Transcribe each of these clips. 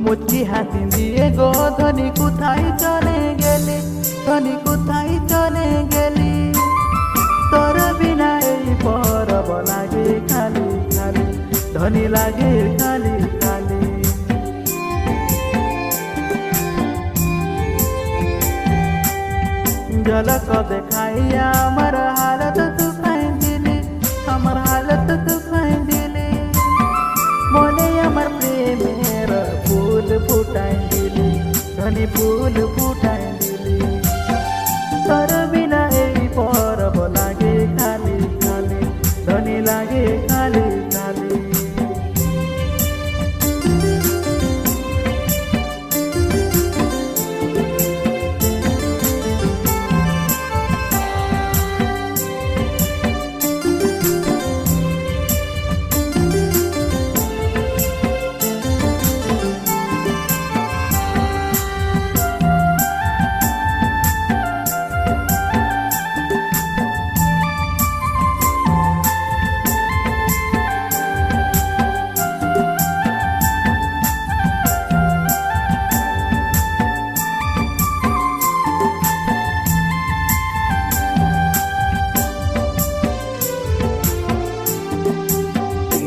মুচকি হাসি দিয়ে গো ধনী কোথায় চলে গেলি, ধনী কোথায় চলে গেলি। তোর বিনা এই পরব লাগে খালি খালি, ধনী লাগে খালি খালি। झलक देखाइया আমার हालत तू खाई दिली, আমার हालत तू खाई दिली। মনে আমার প্রেমের ফুল ফুটাই দিলি, ধনী ফুল ফুটাই দিলি। তোর বিনা এই পরব লাগে খালি খালি, ধনী লাগে খালি খালি।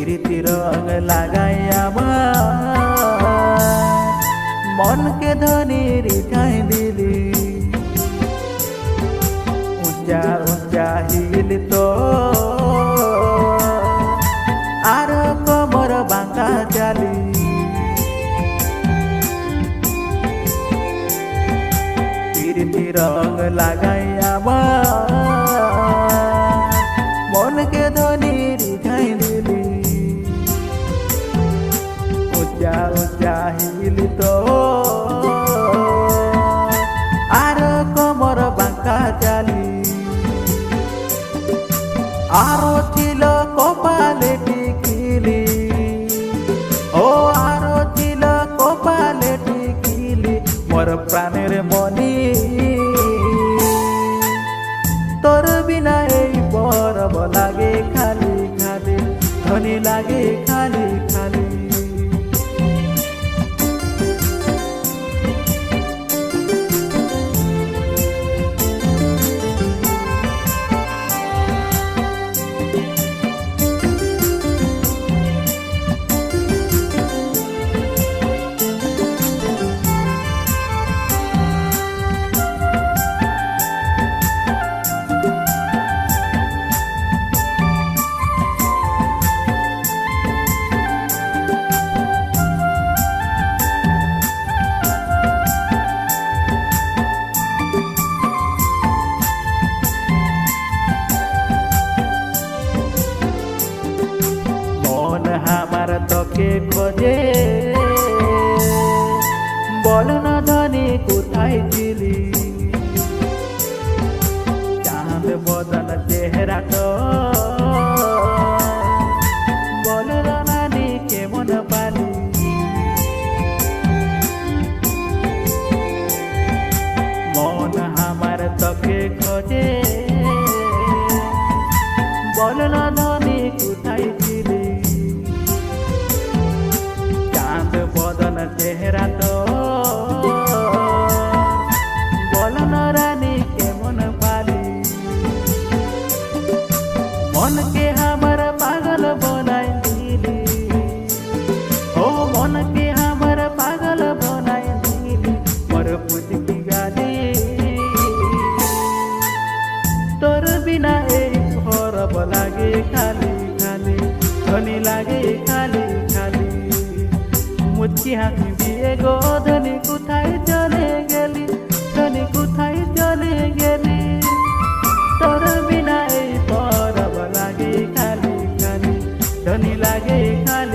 প্রীতি রং লাগাই আমার মনকে ধনী রিঠাই দিলি। উঁচা উঁচা হিল তো আর কোমর বাঁকা চালি। প্রীতি রং লাগাই আমার মনকে ধনী রিঠাই দিলি। উঁচা উঁচা হিল তো আর কোমর বাঁকা চালি। আরো ছিল কপালে টিকিলি, ও আরো ছিল কপালে টিকিলি। মোর প্রাণের মনি তোর বিনা এই পরব লাগে খালি খালি, ধনী লাগে খালি খালি। আমার তোকে খোঁজে, বল না ধনী কোথায় ছিলি। চাঁদ বদন চেহারা তো বল রানী কেমন পালি। মন আমার তোকে খোঁজে, বল না ধনী কোথায় ছিলি। বদন চেহারা তো বল না রানী কেমন পালি। মনকে আমার পাগল বনাই দিলি, ও মনকে আমার পাগল বনাই দিলি। মোর পুচকি গালি তোর বিনা এই পরব লাগে খালি খালি, ধনী লাগে খালি খালি। মুচকি হাসি দিয়ে গো ধনী কোথায় চলে গেলি, ধনী কোথায় চলে গেলি। তোর বিনা এই পরব লাগে খালি খালি, ধনী লাগে খালি।